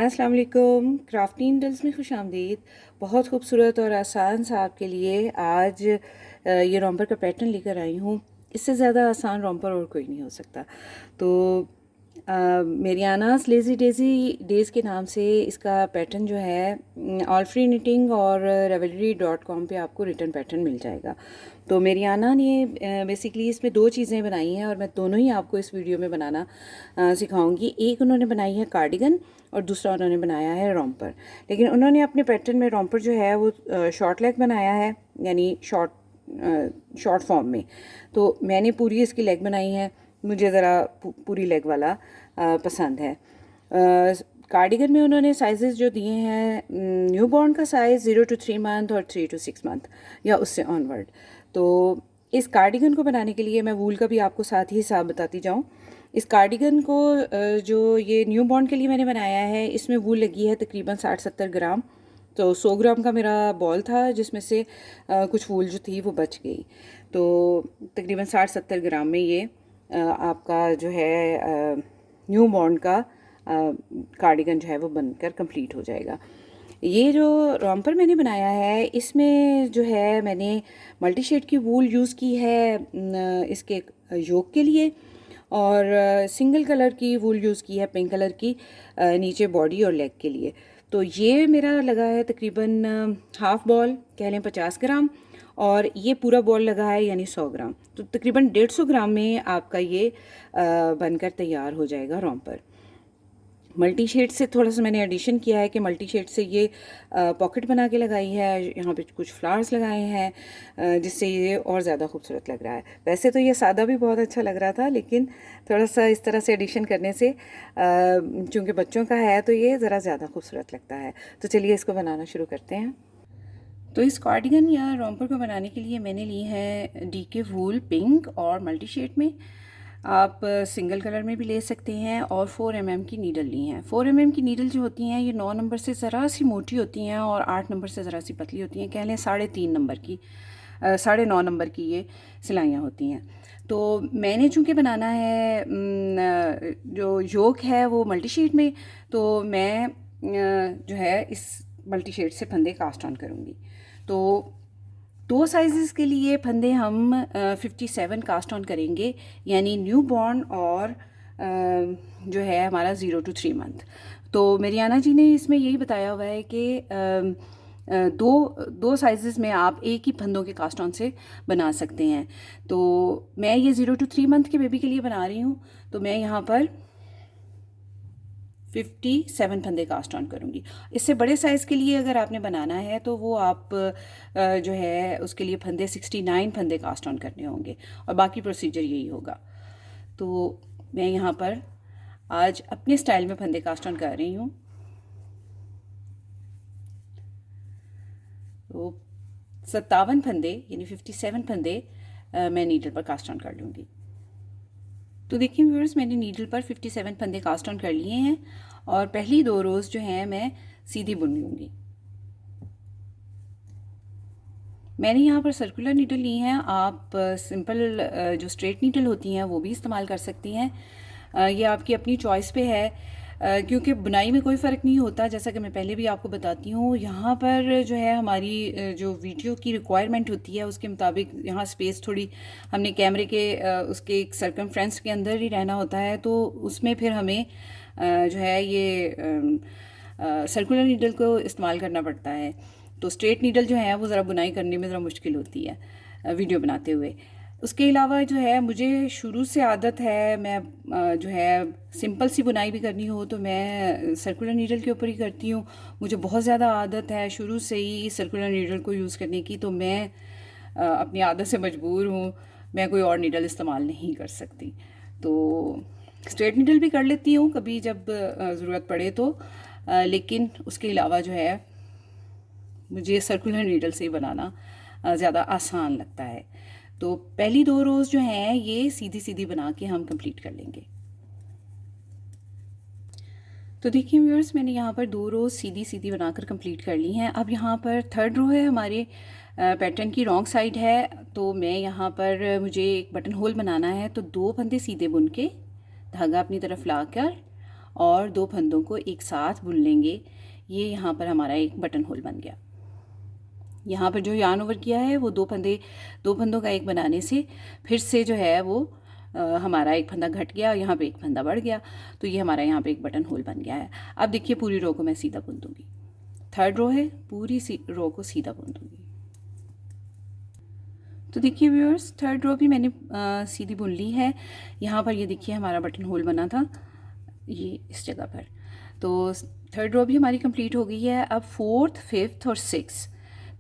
अस्सलाम वालेकुम। Crafty needles में खुश आमदीद। बहुत खूबसूरत और आसान सा आपके लिए आज ये रॉम्पर का पैटर्न लेकर आई हूँ। इससे ज़्यादा आसान रॉम्पर और कोई नहीं हो सकता। तो मेरियानास लेज़ी डेज़ी डेज़ के नाम से इसका पैटर्न जो है ऑल फ्री निटिंग और ravelry.com पे आपको रिटर्न पैटर्न मिल जाएगा। तो मेरियाना ने बेसिकली इसमें दो चीज़ें बनाई हैं और मैं दोनों ही आपको इस वीडियो में बनाना सिखाऊंगी। एक उन्होंने बनाई है कार्डिगन और दूसरा उन्होंने बनाया है रॉम्पर। लेकिन उन्होंने अपने पैटर्न में रॉम्पर जो है वो शॉर्ट लेग बनाया है, यानी शॉर्ट फॉर्म में। तो मैंने पूरी इसकी लेग बनाई है। मुझे ज़रा पूरी लेग वाला पसंद है। कार्डिगन में उन्होंने साइजेस जो दिए हैं, न्यू बॉर्न का साइज़ 0 to 3 मंथ और 3 to 6 मंथ या उससे ऑनवर्ड। तो इस कार्डिगन को बनाने के लिए मैं वूल का भी आपको साथ ही हिसाब बताती जाऊँ। इस कार्डिगन को जो ये न्यू बॉर्न के लिए मैंने बनाया है, इसमें वूल लगी है तकरीबन 60-70 ग्राम। तो 100 ग्राम का मेरा बॉल था, जिसमें से कुछ वूल जो थी वो बच गई। तो तकरीबन 60-70 ग्राम में ये आपका जो है न्यू बॉर्न का कार्डिगन जो है वो बनकर कंप्लीट हो जाएगा। ये जो रॉम्पर मैंने बनाया है, इसमें जो है मैंने मल्टी शेड की वूल यूज़ की है इसके योक के लिए, और सिंगल कलर की वूल यूज़ की है पिंक कलर की नीचे बॉडी और लेग के लिए। तो ये मेरा लगा है तकरीबन हाफ बॉल कह लें 50 ग्राम, और ये पूरा बॉल लगा है यानी 100 ग्राम। तो तकरीबन 150 ग्राम में आपका ये बनकर तैयार हो जाएगा रॉम्पर। मल्टी शेड से थोड़ा सा मैंने एडिशन किया है कि मल्टी शेड से ये पॉकेट बना के लगाई है, यहाँ पे कुछ फ्लावर्स लगाए हैं जिससे ये और ज़्यादा खूबसूरत लग रहा है। वैसे तो ये सादा भी बहुत अच्छा लग रहा था, लेकिन थोड़ा सा इस तरह से एडिशन करने से चूँकि बच्चों का है तो ये ज़रा ज़्यादा खूबसूरत लगता है। तो चलिए इसको बनाना शुरू करते हैं। तो इस कार्डिगन या रॉम्पर को बनाने के लिए मैंने ली है डीके वूल पिंक और मल्टी शेड में। आप सिंगल कलर में भी ले सकते हैं, और 4 mm की नीडल ली हैं। 4 mm की नीडल जो होती हैं ये 9 नंबर से ज़रा सी मोटी होती हैं और 8 नंबर से ज़रा सी पतली होती हैं, कह लें 3.5 नंबर की 9.5 नंबर की ये सिलाइयाँ होती हैं। तो मैंने चूँकि बनाना है जो योक है वो मल्टी शेड में, तो मैं जो है इस मल्टी शेड से फंदे कास्ट ऑन करूँगी। तो दो साइज़ के लिए फंदे हम 57 कास्ट ऑन करेंगे, यानी न्यू बॉर्न और जो है हमारा 0 to 3 मंथ। तो मेरियाना जी ने इसमें यही बताया हुआ है कि दो साइज़ में आप एक ही फंदों के कास्ट ऑन से बना सकते हैं। तो मैं ये 0 to 3 मंथ के बेबी के लिए बना रही हूँ, तो मैं यहाँ पर 57 फंदे कास्ट ऑन करूँगी। इससे बड़े साइज़ के लिए अगर आपने बनाना है तो वो आप जो है उसके लिए 69 फंदे कास्ट ऑन करने होंगे, और बाकी प्रोसीजर यही होगा। तो मैं यहाँ पर आज अपने स्टाइल में फंदे कास्ट ऑन कर रही हूँ। तो 57 फंदे यानी 57 फंदे मैं नीडल पर कास्ट ऑन कर लूँगी। तो देखिए व्यूअर्स, मैंने नीडल पर 57 फंदे कास्ट ऑन कर लिए हैं, और पहली 2 रोज़ जो हैं मैं सीधी बुन लूँगी। मैंने यहाँ पर सर्कुलर नीडल ली हैं। आप सिंपल जो स्ट्रेट नीडल होती हैं वो भी इस्तेमाल कर सकती हैं। ये आपकी अपनी चॉइस पे है, क्योंकि बुनाई में कोई फ़र्क नहीं होता। जैसा कि मैं पहले भी आपको बताती हूँ, यहाँ पर जो है हमारी जो वीडियो की रिक्वायरमेंट होती है उसके मुताबिक यहाँ स्पेस थोड़ी हमने कैमरे के उसके एक सर्कमफ्रेंस के अंदर ही रहना होता है, तो उसमें फिर हमें जो है ये सर्कुलर नीडल को इस्तेमाल करना पड़ता है। तो स्ट्रेट नीडल जो है वो ज़रा बुनाई करने में ज़रा मुश्किल होती है वीडियो बनाते हुए। उसके अलावा जो है मुझे शुरू से आदत है, मैं जो है सिंपल सी बुनाई भी करनी हो तो मैं सर्कुलर नीडल के ऊपर ही करती हूँ। मुझे बहुत ज़्यादा आदत है शुरू से ही सर्कुलर नीडल को यूज़ करने की, तो मैं अपनी आदत से मजबूर हूँ, मैं कोई और नीडल इस्तेमाल नहीं कर सकती। तो स्ट्रेट नीडल भी कर लेती हूँ कभी जब ज़रूरत पड़े तो, लेकिन उसके अलावा जो है मुझे सर्कुलर नीडल से ही बनाना ज़्यादा आसान लगता है। तो पहली 2 रोज़ जो हैं ये सीधी सीधी बना के हम कंप्लीट कर लेंगे। तो देखिए व्यूअर्स, मैंने यहाँ पर 2 रोज़ सीधी सीधी बनाकर कंप्लीट कर ली हैं। अब यहाँ पर 3rd रो है हमारे पैटर्न की रॉन्ग साइड है, तो मैं यहाँ पर मुझे एक बटन होल बनाना है। तो 2 फंदे सीधे बुन के धागा अपनी तरफ ला कर और 2 फंदों को एक साथ बुन लेंगे। ये यहाँ पर हमारा एक बटन होल बन गया। यहाँ पर जो यार्न ओवर किया है वो 2 फंदों का एक बनाने से फिर से जो है वो हमारा एक फंदा घट गया और यहाँ पे एक फंदा बढ़ गया, तो ये हमारा यहाँ पे एक बटन होल बन गया है। अब देखिए पूरी रो को मैं सीधा बुन दूँगी। 3rd रो है, पूरी रो को सीधा बुन दूँगी। तो देखिए व्यूअर्स, 3rd रो भी मैंने सीधी बुन ली है। यहाँ पर ये देखिए हमारा बटन होल बना था ये इस जगह पर। तो 3rd रो भी हमारी कंप्लीट हो गई है। अब 4th, 5th और 6th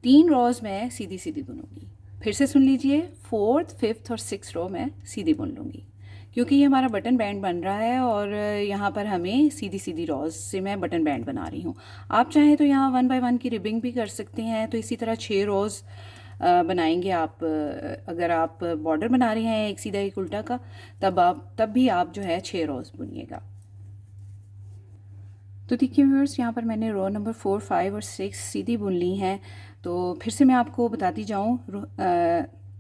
3 रोज़ मैं सीधी सीधी बुनूंगी। फिर से सुन लीजिए, 4th, 5th और 6th रो मैं सीधी बुन लूँगी, क्योंकि ये हमारा बटन बैंड बन रहा है और यहाँ पर हमें सीधी सीधी रोज़ से मैं बटन बैंड बना रही हूँ। आप चाहें तो यहाँ 1 बाय 1 की रिबिंग भी कर सकते हैं। तो इसी तरह 6 रोज़ बनाएंगे आप। अगर आप बॉर्डर बना रहे हैं एक सीधा एक उल्टा का, तब भी आप जो है 6 रोज़ बुनिएगा। तो देखिए व्यूअर्स, यहाँ पर मैंने रो नंबर 4, 5 और 6 सीधी बुन ली हैं। तो फिर से मैं आपको बताती जाऊँ,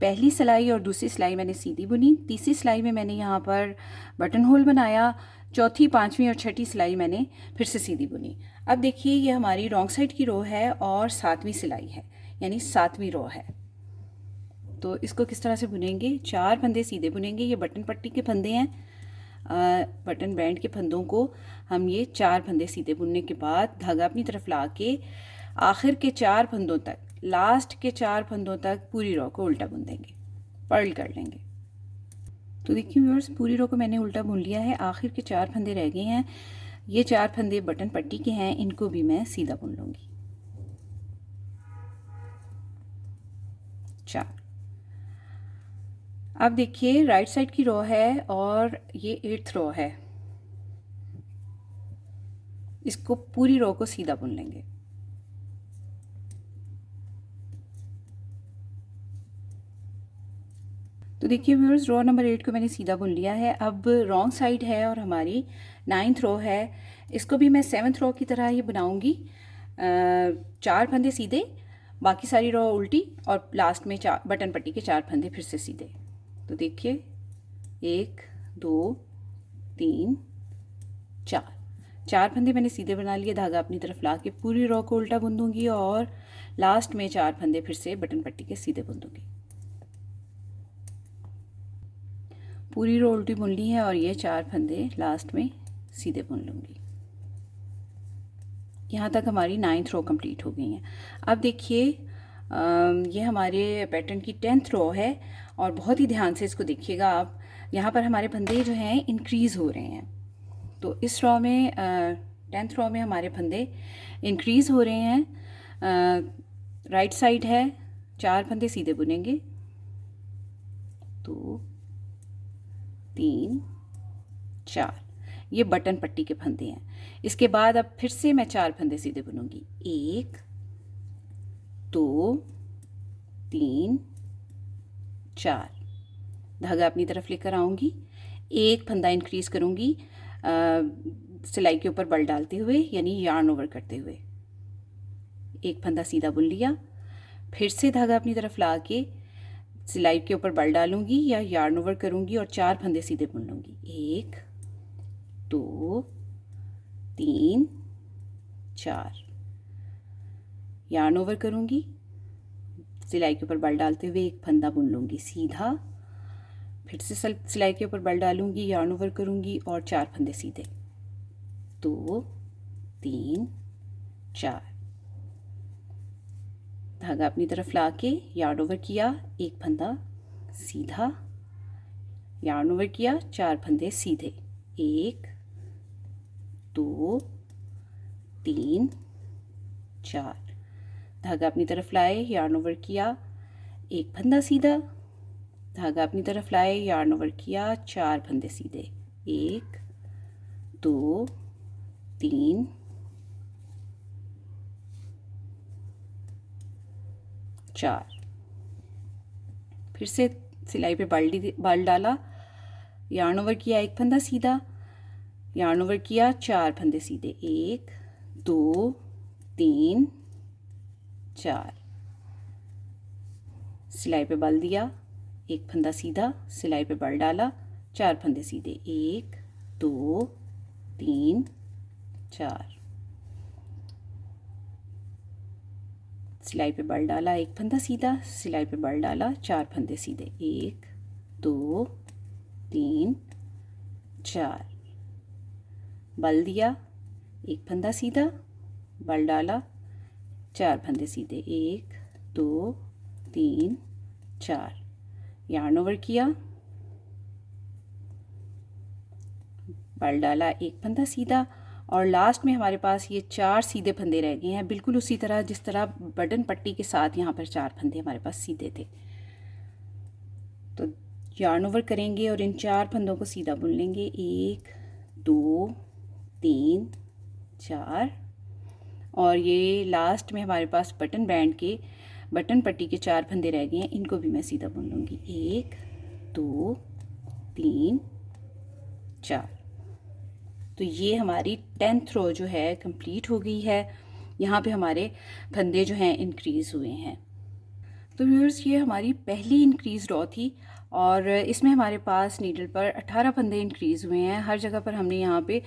पहली सिलाई और दूसरी सिलाई मैंने सीधी बुनी, तीसरी सिलाई में मैंने यहाँ पर बटन होल बनाया, चौथी, 5वीं और 6ठी सिलाई मैंने फिर से सीधी बुनी। अब देखिए ये हमारी रॉन्ग साइड की रो है और 7वीं सिलाई है, यानी 7वीं रो है। तो इसको किस तरह से बुनेंगे, 4 फंदे सीधे बुनेंगे। ये बटन पट्टी के फंदे हैं, बटन बैंड के फंदों को हम ये 4 फंदे सीधे बुनने के बाद धागा अपनी तरफ ला के आखिर के 4 फंदों तक, लास्ट के 4 फंदों तक पूरी रो को उल्टा बुन देंगे, पर्ल कर लेंगे। तो देखिए व्यूअर्स, पूरी रो को मैंने उल्टा बुन लिया है, आखिर के 4 फंदे रह गए हैं। ये 4 फंदे बटन पट्टी के हैं, इनको भी मैं सीधा बुन लूँगी। 4। अब देखिए राइट साइड की रो है और ये 8th रो है, इसको पूरी रो को सीधा बुन लेंगे। तो देखिए व्यूअर्स, रो नंबर 8 को मैंने सीधा बुन लिया है। अब रॉन्ग साइड है और हमारी 9th रो है, इसको भी मैं 7th रो की तरह ही बनाऊंगी। 4 फंदे सीधे, बाकी सारी रो उल्टी और लास्ट में 4 बटन पट्टी के 4 फंदे फिर से सीधे। तो देखिए 1, 2, 3, 4 फंदे मैंने सीधे बना लिए। धागा अपनी तरफ ला के पूरी रो को उल्टा बुन दूंगी और लास्ट में 4 फंदे फिर से बटन पट्टी के सीधे बुन दूंगी। पूरी रो उल्टी बुन ली है और ये 4 फंदे लास्ट में सीधे बुन लूँगी। यहाँ तक हमारी 9th रो कंप्लीट हो गई है। अब देखिए ये हमारे पैटर्न की 10th रो है और बहुत ही ध्यान से इसको देखिएगा आप। यहाँ पर हमारे फंदे जो हैं इंक्रीज़ हो रहे हैं। तो इस रो में 10th रो में हमारे फंदे इंक्रीज़ हो रहे हैं। राइट साइड है, 4 फंदे सीधे बुनेंगे, 2, 3, 4। ये बटन पट्टी के फंदे हैं। इसके बाद अब फिर से मैं 4 फंदे सीधे बुनूंगी, 1, 2, 3, 4। धागा अपनी तरफ लेकर आऊंगी, एक फंदा इंक्रीज करूंगी सिलाई के ऊपर बल डालते हुए, यानी यार्न ओवर करते हुए। एक फंदा सीधा बुन लिया, फिर से धागा अपनी तरफ ला के सिलाई के ऊपर बल डालूंगी या यार्न ओवर करूंगी और 4 फंदे सीधे बुन लूंगी, 1, 2, 3, 4। यार्न ओवर करूंगी, सिलाई के ऊपर बल डालते हुए एक फंदा बुन लूंगी सीधा, फिर से सिलाई के ऊपर बल डालूंगी, यार्न ओवर करूंगी और 4 फंदे सीधे, 2, 3, 4। धागा अपनी तरफ ला के यार्न ओवर किया, एक फंदा सीधा, यार्न ओवर किया, 4 फंदे सीधे, 1, 2, 3, 4। धागा अपनी तरफ लाए, यार्न ओवर किया, एक फंदा सीधा, धागा अपनी तरफ लाए, यार्न ओवर किया, 4 फंदे सीधे, 1, 2, 3, 4। फिर से सिलाई पे बल डाला, यार्न ओवर किया, एक फंदा सीधा, यार्न ओवर किया, 4 फंदे सीधे, 1, 2, 3, 4। सिलाई पे बल दिया, एक फंदा सीधा, सिलाई पे बल डाला, 4 फंदे सीधे, 1, 2, 3 4, सिलाई पे बल डाला, एक फंदा सीधा, सिलाई पे बल डाला, 4 फंदे सीधे, 1 2 3 4, बल दिया, एक फंदा सीधा, बल डाला, 4 फंदे सीधे, 1 2 3 4, यार्न ओवर किया, बल डाला, एक फंदा सीधा, और लास्ट में हमारे पास ये 4 सीधे फंदे रह गए हैं, बिल्कुल उसी तरह जिस तरह बटन पट्टी के साथ यहाँ पर 4 फंदे हमारे पास सीधे थे। तो यार्न ओवर करेंगे और इन 4 फंदों को सीधा बुन लेंगे, 1 2 3 4, और ये लास्ट में हमारे पास बटन बैंड के बटन पट्टी के 4 फंदे रह गए हैं, इनको भी मैं सीधा बुन लूँगी, 1 2 3 4। तो ये हमारी 10th रो जो है कंप्लीट हो गई है। यहाँ पे हमारे फंदे जो हैं इंक्रीज़ हुए हैं। तो व्यूअर्स, ये हमारी पहली इंक्रीज़ रो थी और इसमें हमारे पास नीडल पर 18 फंदे इंक्रीज़ हुए हैं। हर जगह पर हमने यहाँ पे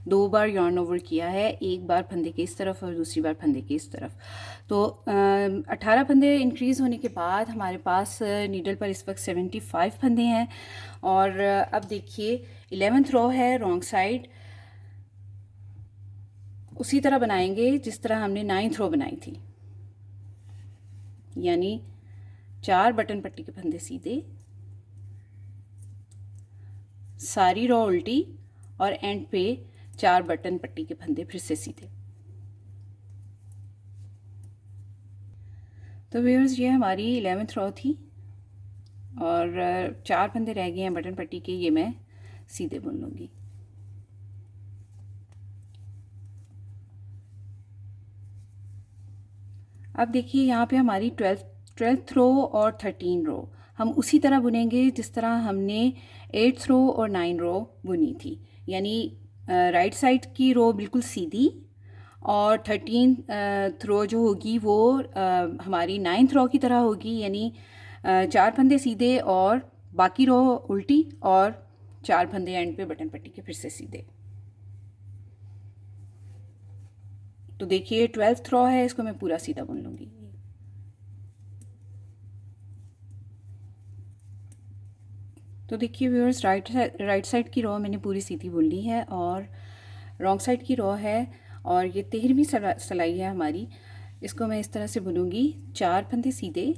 2 बार यार्न ओवर किया है, एक बार फंदे के इस तरफ और दूसरी बार फंदे के इस तरफ। तो 18 फंदे इंक्रीज़ होने के बाद हमारे पास नीडल पर इस वक्त 75 फंदे हैं। और अब देखिए 11th रो है रॉन्ग साइड, उसी तरह बनाएंगे जिस तरह हमने 9th रो बनाई थी, यानी 4 बटन पट्टी के फंदे सीधे, सारी रो उल्टी, और एंड पे 4 बटन पट्टी के फंदे फिर से सीधे। तो व्यूअर्स, ये हमारी 11th रो थी और 4 फंदे रह गए हैं बटन पट्टी के, ये मैं सीधे बुन लूँगी। अब देखिए यहाँ पे हमारी 12th रो और 13 रो हम उसी तरह बुनेंगे जिस तरह हमने 8th रो और 9 रो बुनी थी, यानी राइट साइड की रो बिल्कुल सीधी, और 13th रो जो होगी वो हमारी 9th रो की तरह होगी, यानी 4 फंदे सीधे और बाकी रो उल्टी, और 4 फंदे एंड पे बटन पट्टी के फिर से सीधे। तो देखिए 12th रो है, इसको मैं पूरा सीधा बुन लूँगी। तो देखिए व्यूअर्स, राइट साइड की रो मैंने पूरी सीधी बुन ली है और रॉन्ग साइड की रो है, और ये 13वीं सिलाई है हमारी। इसको मैं इस तरह से बुनूंगी, 4 फंदे सीधे,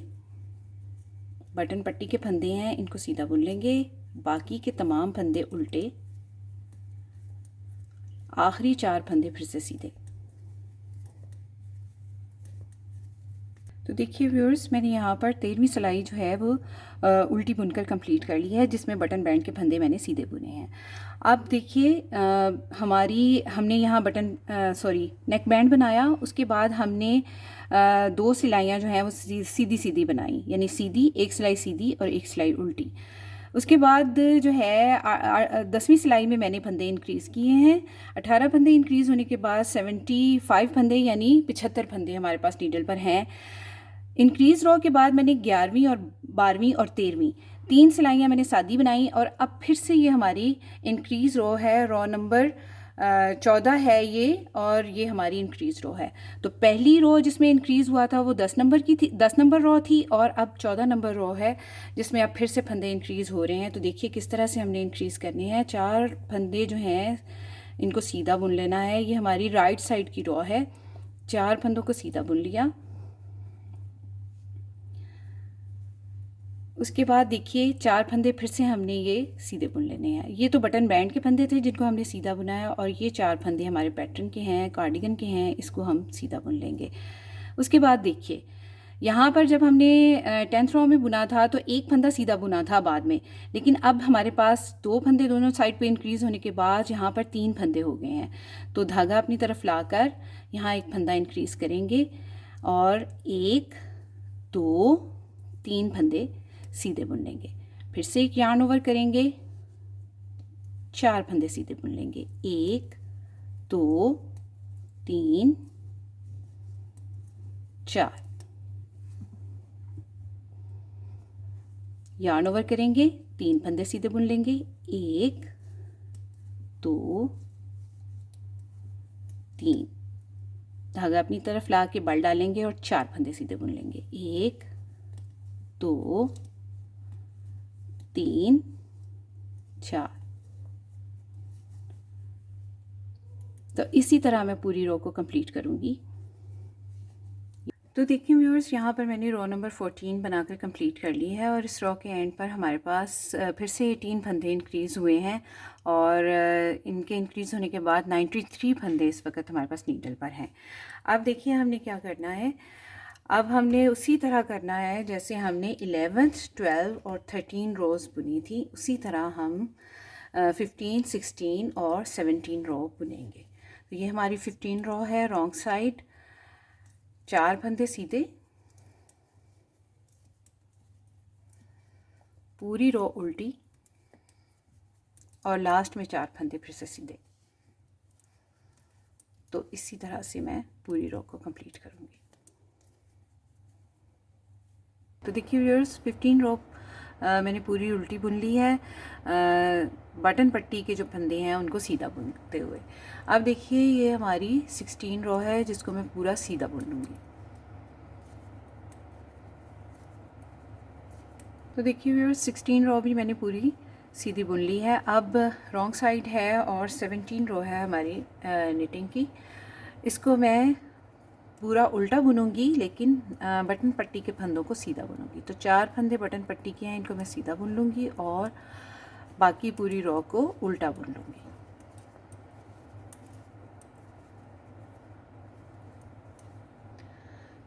बटन पट्टी के फंदे हैं इनको सीधा बुन लेंगे, बाकी के तमाम फंदे उल्टे, आखिरी 4 फंदे फिर से सीधे। तो देखिए व्यूअर्स, मैंने यहाँ पर 13वीं सिलाई जो है वो उल्टी बुनकर कंप्लीट कर ली है, जिसमें बटन बैंड के फंदे मैंने सीधे बुने हैं। अब देखिए हमने यहाँ नेक बैंड बनाया, उसके बाद हमने 2 सिलाइयाँ जो हैं वो सीधी सीधी बनाई, यानी सीधी, एक सिलाई सीधी और एक सिलाई उल्टी। उसके बाद जो है 10वीं सिलाई में मैंने फंदे इंक्रीज़ किए हैं। 18 फंदे इंक्रीज़ होने के बाद 75 फंदे यानी 75 फंदे हमारे पास नीडल पर हैं। इंक्रीज़ रो के बाद मैंने 11वीं और 12वीं और 13वीं 3 सिलाइयाँ मैंने सादी बनाई, और अब फिर से ये हमारी इंक्रीज़ रो है, रो नंबर 14 है ये, और ये हमारी इंक्रीज़ रो है। तो पहली रो जिसमें इंक्रीज़ हुआ था वो 10 नंबर की थी, 10 नंबर रो थी, और अब 14 नंबर रो है जिसमें अब फिर से फंदे इंक्रीज़ हो रहे हैं। तो देखिए किस तरह से हमने इंक्रीज़ करने हैं। 4 फंदे जो हैं इनको सीधा बुन लेना है। ये हमारी राइट साइड की रो है, 4 फंदों को सीधा बुन लिया। उसके बाद देखिए 4 फंदे फिर से हमने ये सीधे बुन लेने हैं। ये तो बटन बैंड के फंदे थे जिनको हमने सीधा बुनाया, और ये 4 फंदे हमारे पैटर्न के हैं, कार्डिगन के हैं, इसको हम सीधा बुन लेंगे। उसके बाद देखिए यहाँ पर जब हमने 10th रो में बुना था तो एक फंदा सीधा बुना था बाद में, लेकिन अब हमारे पास 2 फंदे दोनों साइड पे इंक्रीज़ होने के बाद यहाँ पर 3 फंदे हो गए हैं। तो धागा अपनी तरफ लाकर यहाँ एक फंदा इंक्रीज़ करेंगे और 1 2 3 फंदे सीधे बुन लेंगे। फिर से एक यार्न ओवर करेंगे, 4 फंदे सीधे बुन लेंगे, 1 2 3 4, यार्न ओवर करेंगे, 3 फंदे सीधे बुन लेंगे, 1 2 3, धागा अपनी तरफ ला के बल डालेंगे और 4 फंदे सीधे बुन लेंगे। 1 2 3 4। तो इसी तरह मैं पूरी रो को कंप्लीट करूँगी। तो देखिए व्यूअर्स, यहाँ पर मैंने रो नंबर 14 बनाकर कंप्लीट कर ली है और इस रो के एंड पर हमारे पास फिर से 18 फंदे इंक्रीज़ हुए हैं और इनके इंक्रीज़ होने के बाद 93 फंदे इस वक्त हमारे पास नीडल पर हैं। अब देखिए हमने क्या करना है। अब हमने उसी तरह करना है जैसे हमने 11th 12 और 13 रोज़ बुनी थी, उसी तरह हम 15 16 और 17 रो बुनेंगे। तो ये हमारी 15 रो है, रॉन्ग साइड 4 फंदे सीधे, पूरी रो उल्टी और लास्ट में 4 फंदे फिर से सीधे। तो इसी तरह से मैं पूरी रो को कंप्लीट करूँगी। तो देखिए व्यूअर्स, 15 रो मैंने पूरी उल्टी बुन ली है, बटन पट्टी के जो फंदे हैं उनको सीधा बुनते हुए। अब देखिए ये हमारी 16 रो है जिसको मैं पूरा सीधा बुन लूँगी। तो देखिए व्यूअर्स, 16 रो भी मैंने पूरी सीधी बुन ली है। अब रॉन्ग साइड है और 17 रो है हमारी निटिंग की, इसको मैं पूरा उल्टा बुनूंगी लेकिन बटन पट्टी के फंदों को सीधा बुनूंगी। तो 4 फंदे बटन पट्टी के हैं, इनको मैं सीधा बुन लूँगी और बाकी पूरी रो को उल्टा बुन लूँगी।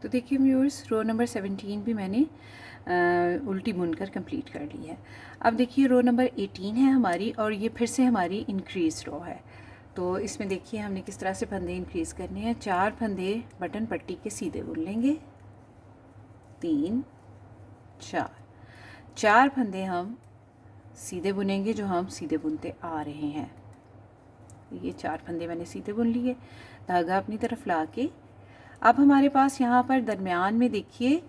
तो देखिए व्यूअर्स, रो नंबर 17 भी मैंने उल्टी बुनकर कंप्लीट कर ली है। अब देखिए रो नंबर 18 है हमारी और ये फिर से हमारी इंक्रीज रो है। तो इसमें देखिए हमने किस तरह से फंदे इंक्रीज़ करने हैं। 4 फंदे बटन पट्टी के सीधे बुन लेंगे, 3 4, 4 फंदे हम सीधे बुनेंगे जो हम सीधे बुनते आ रहे हैं। ये 4 फंदे मैंने सीधे बुन लिए, धागा अपनी तरफ ला के। अब हमारे पास यहाँ पर दरमियान में देखिए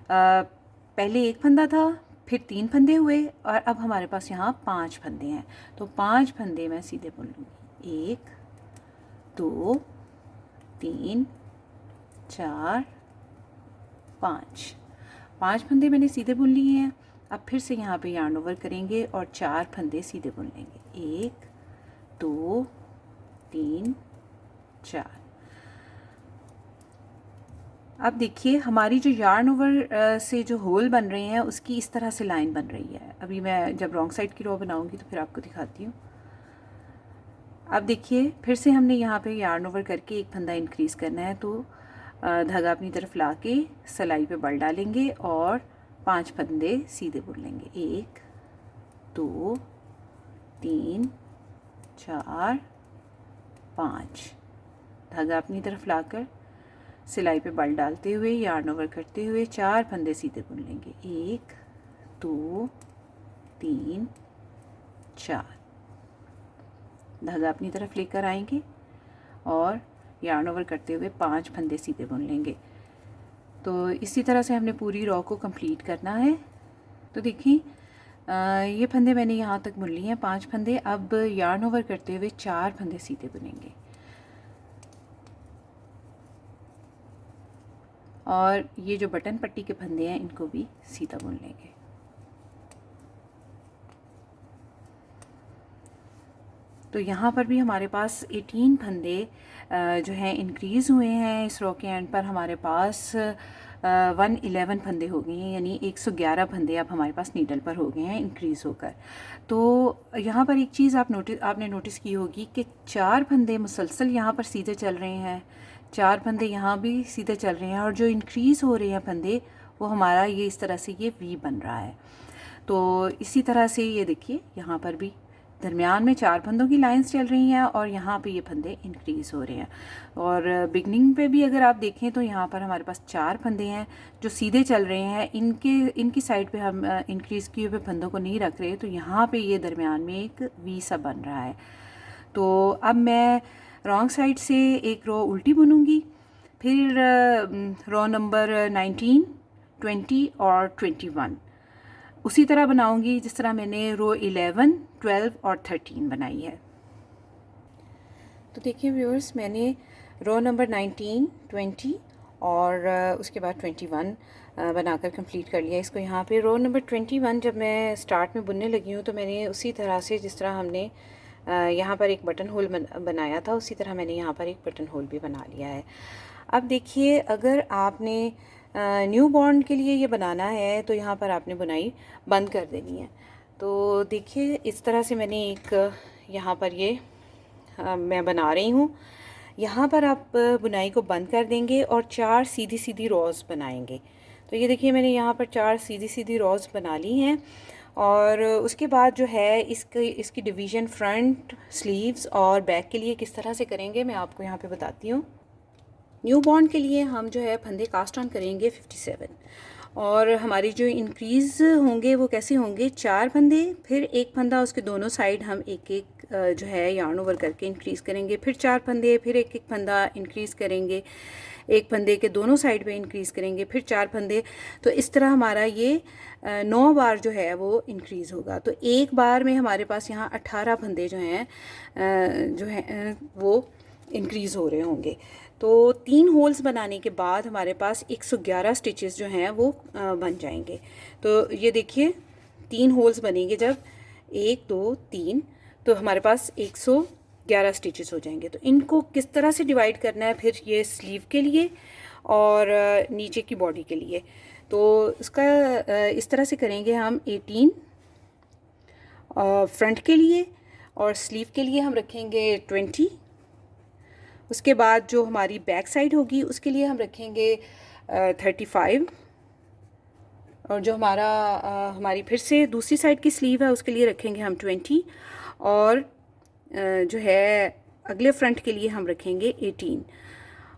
पहले 1 फंदा था, फिर 3 फंदे हुए और अब हमारे पास यहाँ 5 फंदे हैं। तो 5 फंदे मैं सीधे बुन लूँगी, 1 2 3 4 5। 5 फंदे मैंने सीधे बुन लिए हैं। अब फिर से यहाँ पे यार्न ओवर करेंगे और 4 फंदे सीधे बुन लेंगे, 1 2 3 4। अब देखिए हमारी जो यार्न ओवर से जो होल बन रहे हैं उसकी इस तरह से लाइन बन रही है। अभी मैं जब रॉन्ग साइड की रो बनाऊंगी तो फिर आपको दिखाती हूँ। अब देखिए फिर से हमने यहाँ पे यार्न ओवर करके 1 फंदा इंक्रीज़ करना है। तो धागा अपनी तरफ ला के सिलाई पे बल डालेंगे और 5 फंदे सीधे बुन लेंगे, 1 2 3 4 5। धागा अपनी तरफ लाकर सिलाई पे बल डालते हुए यार्न ओवर करते हुए 4 फंदे सीधे बुन लेंगे, 1 2 3 4। धागा अपनी तरफ लेकर आएंगे और यार्न ओवर करते हुए 5 फंदे सीधे बुन लेंगे। तो इसी तरह से हमने पूरी रो को कंप्लीट करना है। तो देखिए ये फंदे मैंने यहाँ तक बुन लिए हैं, 5 फंदे। अब यार्न ओवर करते हुए 4 फंदे सीधे बुनेंगे और ये जो बटन पट्टी के फंदे हैं इनको भी सीधा बुन लेंगे। तो यहाँ पर भी हमारे पास 18 फंदे जो हैं इंक्रीज़ हुए हैं। इस रो के एंड पर हमारे पास 111 फंदे हो गए हैं, यानी 111 फंदे अब हमारे पास नीडल पर हो गए हैं इंक्रीज़ होकर। तो यहाँ पर एक चीज़ आपने नोटिस की होगी कि 4 फंदे मुसलसल यहाँ पर सीधे चल रहे हैं, 4 फंदे यहाँ भी सीधे चल रहे हैं और जो इंक्रीज़ हो रहे हैं फंदे वो हमारा ये इस तरह से ये वी बन रहा है। तो इसी तरह से ये देखिए यहाँ पर भी दरमियान में 4 फंदों की लाइंस चल रही हैं और यहाँ पे ये फंदे इंक्रीज़ हो रहे हैं। और बिगनिंग पे भी अगर आप देखें तो यहाँ पर हमारे पास 4 फंदे हैं जो सीधे चल रहे हैं। इनकी साइड पे हम इंक्रीज़ किए हुए फंदों को नहीं रख रहे, तो यहाँ पे ये दरमियान में एक वी सा बन रहा है। तो अब मैं रॉन्ग साइड से एक रो उल्टी बुनूंगी, फिर रो नंबर 19 20 और 21 उसी तरह बनाऊंगी जिस तरह मैंने रो 11 12 और 13 बनाई है। तो देखिए व्यूअर्स, मैंने रो नंबर 19, 20 और उसके बाद 21 बनाकर कंप्लीट कर लिया इसको। यहाँ पे रो नंबर 21 जब मैं स्टार्ट में बुनने लगी हूँ तो मैंने उसी तरह से जिस तरह हमने यहाँ पर एक बटन होल बनाया था उसी तरह मैंने यहाँ पर एक बटन होल भी बना लिया है। अब देखिए, अगर आपने न्यू बॉर्न के लिए ये बनाना है तो यहाँ पर आपने बुनाई बंद कर देनी है। तो देखिए, इस तरह से मैंने एक यहाँ पर ये मैं बना रही हूँ। यहाँ पर आप बुनाई को बंद कर देंगे और 4 सीधी सीधी रॉज बनाएंगे। तो ये देखिए, मैंने यहाँ पर 4 सीधी सीधी रॉज बना ली हैं। और उसके बाद जो है इसकी डिवीज़न फ्रंट, स्लीव्स और बैक के लिए किस तरह से करेंगे मैं आपको यहाँ पे बताती हूँ। न्यू बॉर्न के लिए हम जो है फंदे कास्ट ऑन करेंगे 57 और हमारी जो इंक्रीज़ होंगे वो कैसे होंगे, 4 फंदे, फिर एक फंदा उसके दोनों साइड हम एक एक जो है यार्न ओवर करके इंक्रीज़ करेंगे, फिर 4 फंदे, फिर एक एक फंदा इंक्रीज़ करेंगे, एक फंदे के दोनों साइड पे इंक्रीज़ करेंगे, फिर 4 फंदे। तो इस तरह हमारा ये 9 बार जो है वो इंक्रीज़ होगा। तो एक बार में हमारे पास यहाँ 18 फंदे जो हैं वो इंक्रीज़ हो रहे होंगे। तो 3 होल्स बनाने के बाद हमारे पास 111 स्टिचेस जो हैं वो बन जाएंगे। तो ये देखिए, 3 होल्स बनेंगे जब 1 2 3, तो हमारे पास 111 स्टिचेस हो जाएंगे। तो इनको किस तरह से डिवाइड करना है फिर ये स्लीव के लिए और नीचे की बॉडी के लिए, तो इसका इस तरह से करेंगे हम। 18 फ्रंट के लिए और स्लीव के लिए हम रखेंगे 20। उसके बाद जो हमारी बैक साइड होगी उसके लिए हम रखेंगे 35 और जो हमारी फिर से दूसरी साइड की स्लीव है उसके लिए रखेंगे हम 20 और जो है अगले फ्रंट के लिए हम रखेंगे 18।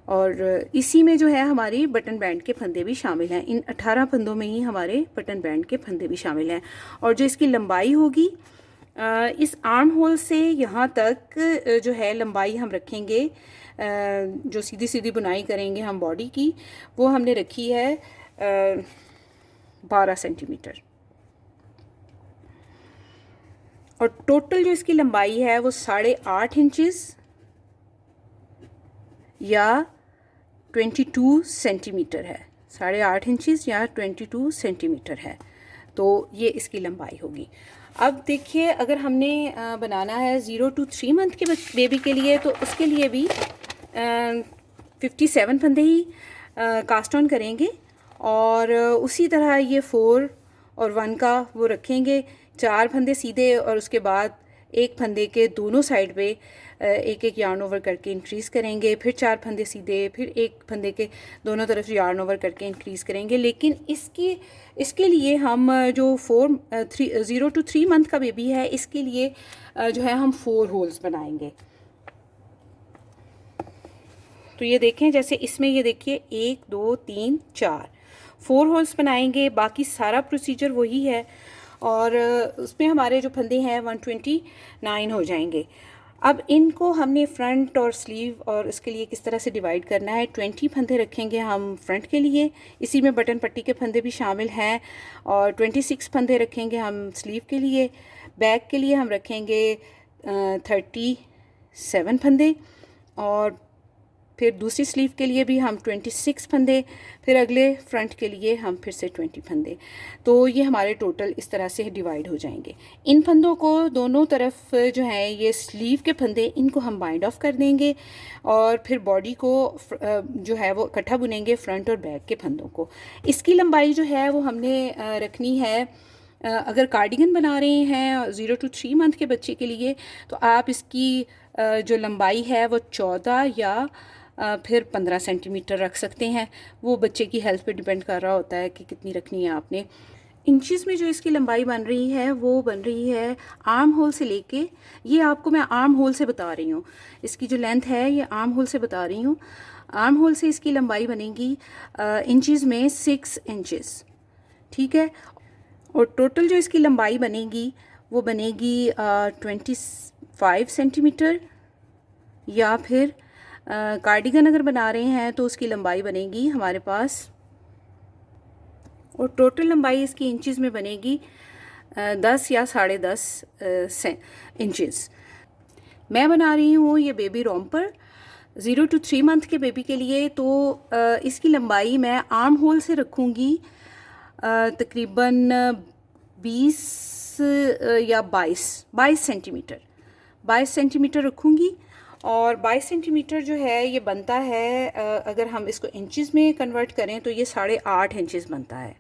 और इसी में जो है हमारी बटन बैंड के फंदे भी शामिल हैं। इन 18 फंदों में ही हमारे बटन बैंड के फंदे भी शामिल हैं। और जो इसकी लंबाई होगी इस आर्म होल से यहाँ तक जो है लंबाई हम रखेंगे, जो सीधी सीधी बुनाई करेंगे हम बॉडी की, वो हमने रखी है 12 सेंटीमीटर। और टोटल जो इसकी लंबाई है वो 8.5 इंचेस या 22 सेंटीमीटर है। 8.5 इंचेस या 22 सेंटीमीटर है। तो ये इसकी लंबाई होगी। अब देखिए, अगर हमने बनाना है 0 to 3 मंथ के बेबी के लिए तो उसके लिए भी 57 फंदे ही कास्ट ऑन करेंगे और उसी तरह ये 4 और 1 का वो रखेंगे। 4 फंदे सीधे और उसके बाद एक फंदे के दोनों साइड पे एक एक यार्न ओवर करके इंक्रीज़ करेंगे, फिर 4 फंदे सीधे, फिर एक फंदे के दोनों तरफ यार्न ओवर करके इंक्रीज़ करेंगे। लेकिन इसके लिए हम जो 0 to 3 मंथ का बेबी है इसके लिए जो है हम 4 होल्स बनाएंगे। तो ये देखें, जैसे इसमें ये देखिए 1 2 3 4 होल्स बनाएंगे। बाकी सारा प्रोसीजर वही है और उसमें हमारे जो फंदे हैं 129 हो जाएंगे। अब इनको हमने फ्रंट और स्लीव और इसके लिए किस तरह से डिवाइड करना है। 20 फंदे रखेंगे हम फ्रंट के लिए, इसी में बटन पट्टी के फंदे भी शामिल हैं, और 26 फंदे रखेंगे हम स्लीव के लिए। बैक के लिए हम रखेंगे 37 फंदे और फिर दूसरी स्लीव के लिए भी हम 26 फंदे, फिर अगले फ्रंट के लिए हम फिर से 20 फंदे। तो ये हमारे टोटल इस तरह से डिवाइड हो जाएंगे। इन फंदों को दोनों तरफ जो है ये स्लीव के फंदे, इनको हम बाइंड ऑफ कर देंगे और फिर बॉडी को जो है वो इकट्ठा बुनेंगे, फ्रंट और बैक के फंदों को। इसकी लंबाई जो है वो हमने रखनी है, अगर कार्डिगन बना रहे हैं 0 to 3 मंथ के बच्चे के लिए तो आप इसकी जो लंबाई है वो 14 या फिर 15 सेंटीमीटर रख सकते हैं। वो बच्चे की हेल्थ पे डिपेंड कर रहा होता है कि कितनी रखनी है आपने। इंचेस में जो इसकी लंबाई बन रही है वो बन रही है आर्म होल से लेके, ये आपको मैं आर्म होल से बता रही हूँ, इसकी जो लेंथ है ये आर्म होल से बता रही हूँ। आर्म होल से इसकी लंबाई बनेगी इंचेस में 6 इंचेस, ठीक है। और टोटल जो इसकी लंबाई बनेगी वो बनेगी 25 सेंटीमीटर, या फिर कार्डिगन अगर बना रहे हैं तो उसकी लंबाई बनेगी हमारे पास, और टोटल लंबाई इसकी इंचेस में बनेगी 10 या 10.5 इंचेस। मैं बना रही हूँ ये बेबी रॉम्पर, 0 to 3 मंथ के बेबी के लिए तो इसकी लंबाई मैं आर्म होल से रखूँगी तकरीबन 20 या 22 सेंटीमीटर 22 सेंटीमीटर रखूँगी। और 22 सेंटीमीटर जो है ये बनता है, अगर हम इसको इंचज़ में कन्वर्ट करें तो ये 8.5 इंचज़ बनता है।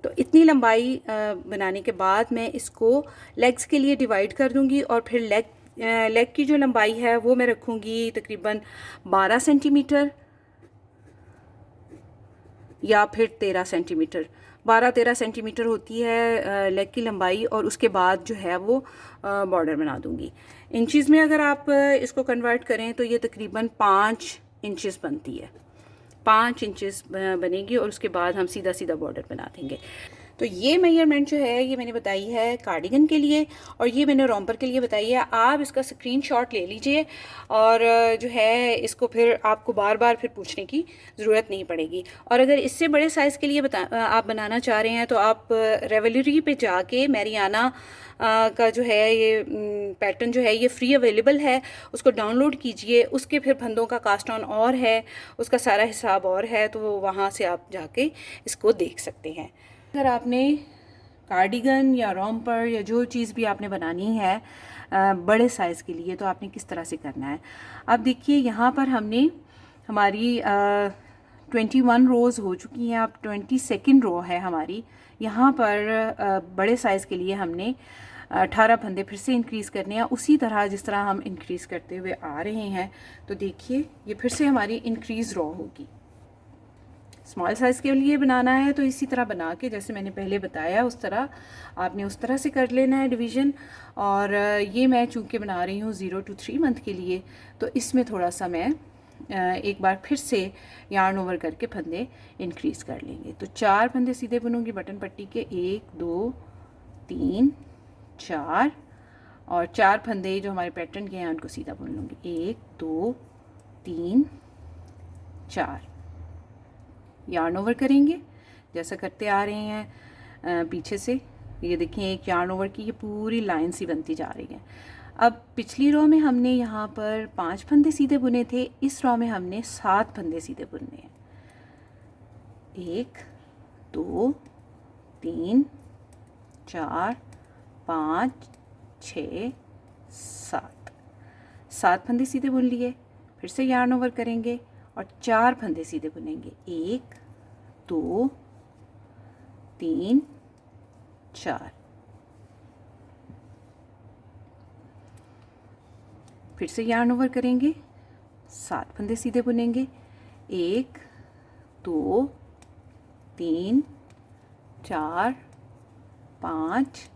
तो इतनी लंबाई बनाने के बाद मैं इसको लेग्स के लिए डिवाइड कर दूंगी और फिर लेग की जो लंबाई है वो मैं रखूंगी तकरीबन 12 सेंटीमीटर या फिर 13 सेंटीमीटर। 12-13 सेंटीमीटर होती है लेग की लंबाई, और उसके बाद जो है वो बॉर्डर बना दूंगी। इंचज़ में अगर आप इसको कन्वर्ट करें तो ये तकरीबन 5 इंचज़ बनती है, 5 इंचज़ बनेगी और उसके बाद हम सीधा सीधा बॉर्डर बना देंगे। तो ये मेजरमेंट जो है ये मैंने बताई है कार्डिगन के लिए और ये मैंने रोम्पर के लिए बताई है। आप इसका स्क्रीनशॉट ले लीजिए और जो है इसको फिर आपको बार बार फिर पूछने की ज़रूरत नहीं पड़ेगी। और अगर इससे बड़े साइज़ के लिए आप बनाना चाह रहे हैं तो आप रेवलरी पे जाके मैरियाना का जो है ये पैटर्न जो है ये फ्री अवेलेबल है, उसको डाउनलोड कीजिए। उसके फिर फंदों का कास्ट ऑन और है, उसका सारा हिसाब और है, तो वहाँ से आप जाके इसको देख सकते हैं। अगर आपने कार्डिगन या रोम्पर या जो चीज़ भी आपने बनानी है बड़े साइज़ के लिए तो आपने किस तरह से करना है। अब देखिए यहाँ पर हमने हमारी 21 रोज़ हो चुकी हैं, अब 22nd रो है हमारी। यहाँ पर बड़े साइज़ के लिए हमने 18 फंदे फिर से इंक्रीज़ करने हैं, उसी तरह जिस तरह हम इंक्रीज़ करते हुए आ रहे हैं। तो देखिए ये फिर से हमारी इंक्रीज़ रो होगी। स्मॉल साइज़ के लिए बनाना है तो इसी तरह बना के जैसे मैंने पहले बताया उस तरह आपने उस तरह से कर लेना है डिवीज़न। और ये मैं चूँकि बना रही हूँ 0 to 3 मंथ के लिए, तो इसमें थोड़ा सा मैं एक बार फिर से यार्न ओवर करके फंदे इंक्रीज़ कर लेंगे। तो 4 फंदे सीधे बुनूंगी बटन पट्टी के, 1 2 3 4, और 4 फंदे जो हमारे पैटर्न के हैं उनको सीधा बुन लूँगी, 1 2 3 4। यार्न ओवर करेंगे जैसा करते आ रहे हैं पीछे से। ये देखें एक यार्न ओवर की ये पूरी लाइन सी बनती जा रही है। अब पिछली रो में हमने यहाँ पर 5 फंदे सीधे बुने थे, इस रो में हमने 7 फंदे सीधे बुनने हैं। 1 2 3 4 5 6 7 फंदे सीधे बुन लिए। फिर से यार्न ओवर करेंगे और 4 फंदे सीधे बुनेंगे, 1 2 3 4। फिर से यार्न ओवर करेंगे, 7 फंदे सीधे बुनेंगे, 1 2 3 4 5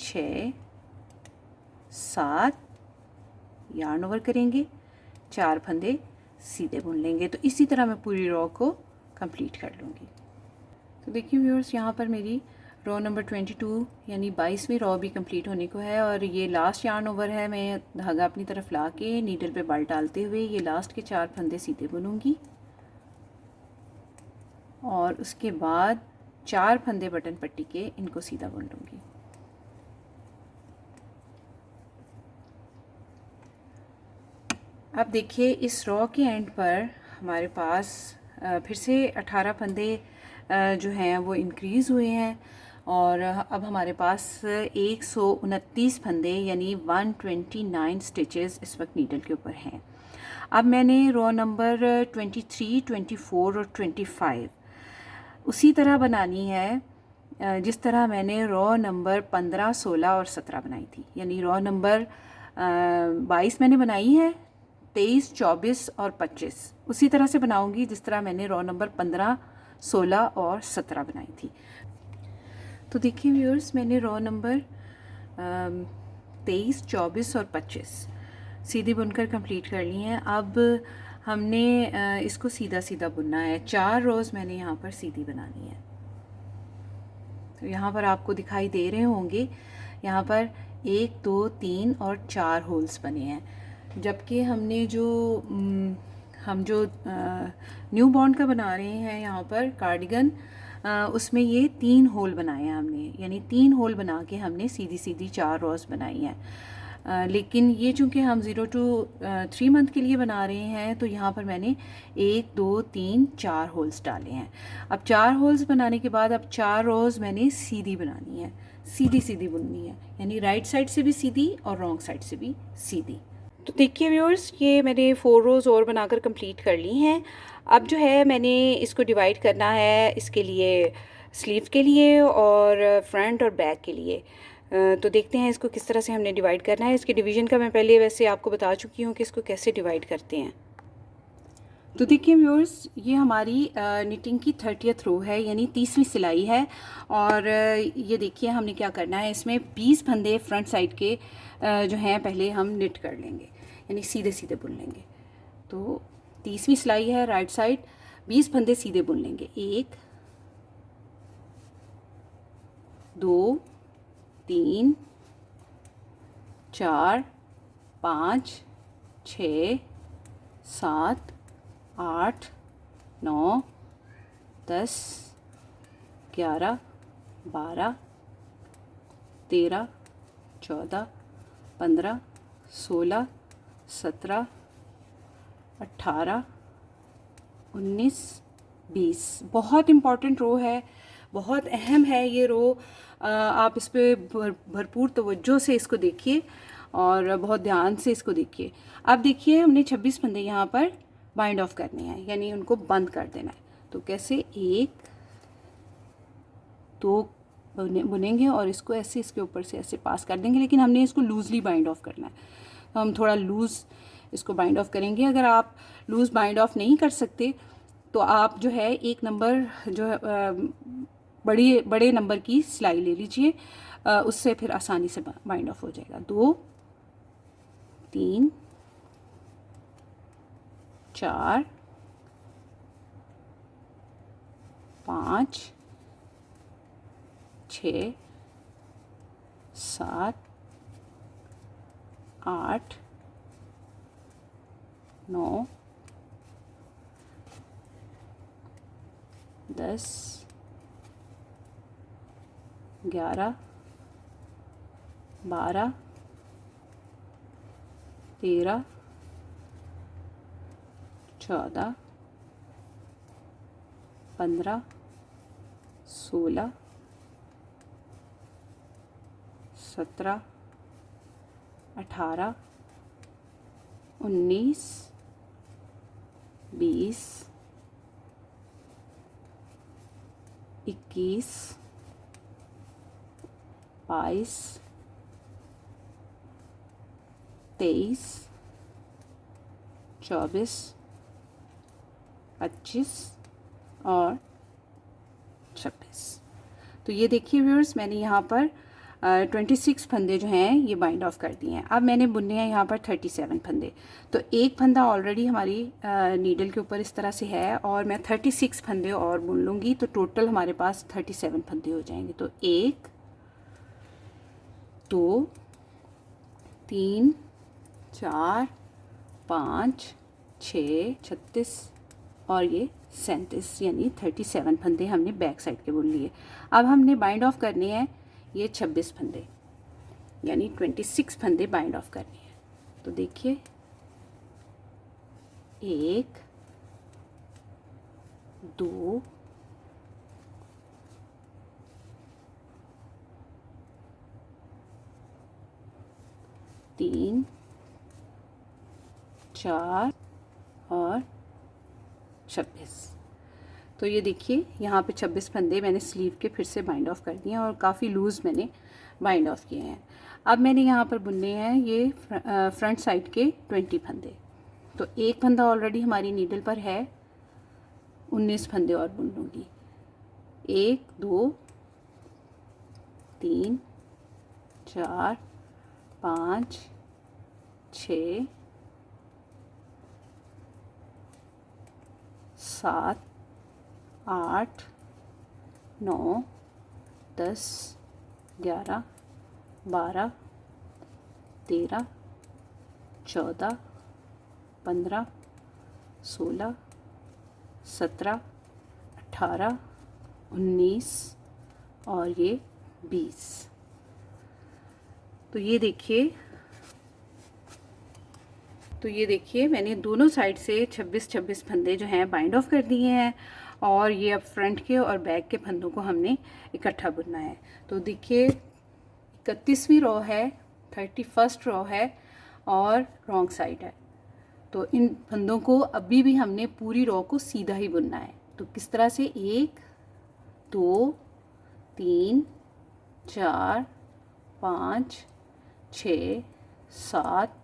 6 7। यार्न ओवर करेंगे, 4 फंदे सीधे बुन लेंगे। तो इसी तरह मैं पूरी रो को कंप्लीट कर लूँगी। तो देखिए व्यूअर्स यहाँ पर मेरी रो नंबर 22 यानी 22वीं रो भी कंप्लीट होने को है और ये लास्ट यार्न ओवर है। मैं धागा अपनी तरफ ला के नीडल पे बल डालते हुए ये लास्ट के 4 फंदे सीधे बुनूंगी और उसके बाद 4 फंदे बटन पट्टी के इनको सीधा बुन लूँगी। अब देखिए इस रो के एंड पर हमारे पास फिर से 18 फंदे जो हैं वो इंक्रीज़ हुए हैं और अब हमारे पास 129 फंदे यानी 129 स्टिचेस इस वक्त नीडल के ऊपर हैं। अब मैंने रो नंबर 23, 24 और 25 उसी तरह बनानी है जिस तरह मैंने रो नंबर 15, 16 और 17 बनाई थी। यानी रो नंबर 22 मैंने बनाई है, 23, 24 और 25 उसी तरह से बनाऊंगी जिस तरह मैंने रो नंबर 15, 16 और 17 बनाई थी। तो देखिए व्यूअर्स मैंने रो नंबर 23, 24 और 25 सीधी बुनकर कंप्लीट कर ली हैं। अब हमने इसको सीधा सीधा बुनना है। 4 रोज़ मैंने यहाँ पर सीधी बनानी है। तो यहाँ पर आपको दिखाई दे रहे होंगे, यहाँ पर 1 2 3 और 4 होल्स बने हैं, जबकि हमने हम जो न्यू बॉर्न का बना रहे हैं यहाँ पर कार्डिगन, उसमें ये 3 होल बनाए हैं हमने, यानी 3 होल बना के हमने सीधी सीधी 4 रोज़ बनाई हैं। लेकिन ये चूँकि हम 0 to 3 मंथ के लिए बना रहे हैं तो यहाँ पर मैंने 1 2 3 4 होल्स डाले हैं। अब 4 होल्स बनाने के बाद अब 4 रोज़ मैंने सीधी बनानी है, सीधी सीधी बुननी है, यानी राइट साइड से भी सीधी और रॉन्ग साइड से भी सीधी। तो देखिए व्यूअर्स, ये मैंने 4 रोज़ और बनाकर कंप्लीट कर ली हैं। अब जो है मैंने इसको डिवाइड करना है, इसके लिए स्लीव के लिए और फ्रंट और बैक के लिए। तो देखते हैं इसको किस तरह से हमने डिवाइड करना है। इसके डिवीज़न का मैं पहले वैसे आपको बता चुकी हूँ कि इसको कैसे डिवाइड करते हैं। तो देखिए व्यूअर्स, ये हमारी निटिंग की 30th रो है, यानी 30वीं सिलाई है। और ये देखिए हमने क्या करना है, इसमें 20 फंदे फ्रंट साइड के जो हैं पहले हम निट कर लेंगे, यानी सीधे सीधे बुन लेंगे। तो 30वीं सिलाई है राइट साइड, 20 फंदे सीधे बुन लेंगे। 1 2 3 4 5 6 7 8 9 10 11 12 13 14 15 16 17 18 19 20। बहुत इम्पॉर्टेंट रो है, बहुत अहम है ये रो। आप इस पर भरपूर तवज्जो से इसको देखिए और बहुत ध्यान से इसको देखिए। अब देखिए हमने 26 फंदे यहाँ पर बाइंड ऑफ करने हैं, यानी उनको बंद कर देना है। तो कैसे, 1 2 बुनेंगे और इसको ऐसे इसके ऊपर से ऐसे पास कर देंगे, लेकिन हमने इसको लूजली बाइंड ऑफ करना है। तो हम थोड़ा लूज़ इसको बाइंड ऑफ करेंगे। अगर आप लूज़ बाइंड ऑफ नहीं कर सकते तो आप जो है एक नंबर जो है बड़े नंबर की सिलाई ले लीजिए, उससे फिर आसानी से बाइंड ऑफ हो जाएगा। 2 3 4 5 6 7 8 9 10 11 12 13 14 15 16 17 18 19 20 21 22 23 24 25 और 26। तो ये देखिए व्यूअर्स, मैंने यहाँ पर 26 फंदे जो हैं ये बाइंड ऑफ कर दिए हैं। अब मैंने बुनने हैं यहाँ पर 37 फंदे। तो एक फंदा ऑलरेडी हमारी नीडल के ऊपर इस तरह से है और मैं 36 फंदे और बुन लूँगी, तो टोटल हमारे पास 37 फंदे हो जाएंगे। तो 1 2 3 4 5 6 36 और ये 37, यानी 37 फंदे हमने बैक साइड के बुन लिए। अब हमने बाइंड ऑफ करने हैं ये 26 फंदे, यानी 26 फंदे बाइंड ऑफ करने हैं। तो देखिए 1 2 3 4 और 26। तो ये देखिए यहाँ पे 26 फंदे मैंने स्लीव के फिर से बाइंड ऑफ कर दिए हैं और काफ़ी लूज़ मैंने बाइंड ऑफ किए हैं। अब मैंने यहाँ पर बुनने हैं ये फ्रंट साइड के 20 फंदे। तो एक फंदा ऑलरेडी हमारी नीडल पर है, 19 फंदे और बुन लूँगी। 1 2 3 4 5 6 7 8 9 10 11 12 13 14 15 16 17 18 19 और ये 20। तो ये देखिए तो ये देखिए मैंने दोनों साइड से 26-26 फंदे जो हैं बाइंड ऑफ कर दिए हैं, और ये अब फ्रंट के और बैक के फंदों को हमने इकट्ठा बुनना है। तो देखिए 31वीं रो है, 31st रो है और रॉन्ग साइड है। तो इन फंदों को अभी भी हमने पूरी रो को सीधा ही बुनना है। तो किस तरह से 1 2 3 4 5 6 7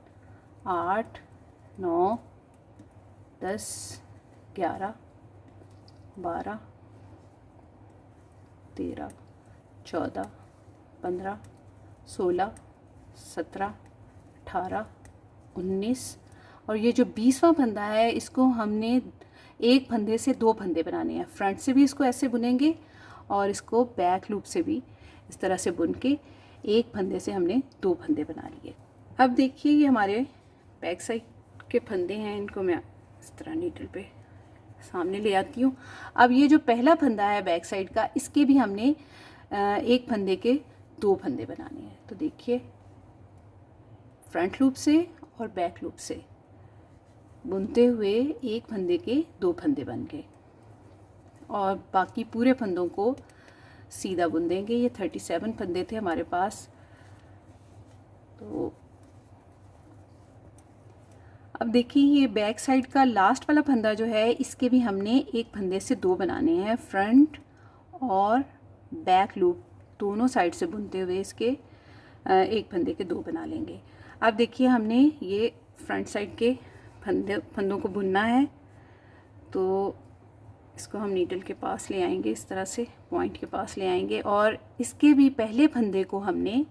8 9 10 11 12 13 14 15 16 17 18 19 और ये जो 20वां फंदा है इसको हमने एक फंदे से दो फंदे बनाने हैं। फ्रंट से भी इसको ऐसे बुनेंगे और इसको बैक लूप से भी इस तरह से बुन के एक फंदे से हमने दो फंदे बना लिए। अब देखिए ये हमारे बैक साइड के फंदे हैं, इनको मैं इस तरह नीडल पे सामने ले आती हूँ। अब ये जो पहला फंदा है बैक साइड का, इसके भी हमने एक फंदे के दो फंदे बनाने हैं। तो देखिए फ्रंट लूप से और बैक लूप से बुनते हुए एक फंदे के दो फंदे बन गए, और बाकी पूरे फंदों को सीधा बुन देंगे। ये 37 फंदे थे हमारे पास। तो अब देखिए ये बैक साइड का लास्ट वाला फंदा जो है, इसके भी हमने एक फंदे से दो बनाने हैं। फ्रंट और बैक लूप दोनों साइड से बुनते हुए इसके एक फंदे के दो बना लेंगे। अब देखिए हमने ये फ्रंट साइड के फंदों को बुनना है। तो इसको हम नीडल के पास ले आएंगे, इस तरह से पॉइंट के पास ले आएंगे, और इसके भी पहले फंदे को हमने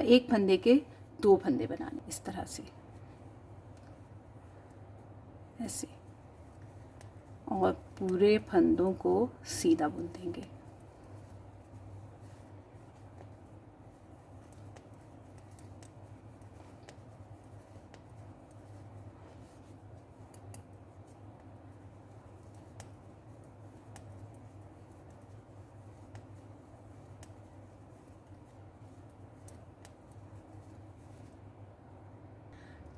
एक फंदे के दो फंदे बनाने, इस तरह से ऐसे, और पूरे फंदों को सीधा बुन देंगे।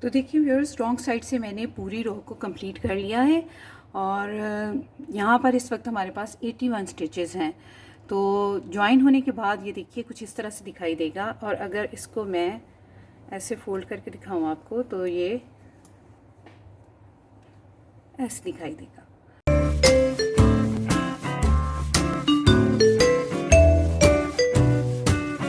तो देखिए व्यूअर्स, रॉन्ग साइड से मैंने पूरी रो को कंप्लीट कर लिया है, और यहाँ पर इस वक्त हमारे पास 81 स्टिचेस हैं। तो ज्वाइन होने के बाद ये देखिए कुछ इस तरह से दिखाई देगा, और अगर इसको मैं ऐसे फोल्ड करके दिखाऊं आपको तो ये ऐसे दिखाई देगा।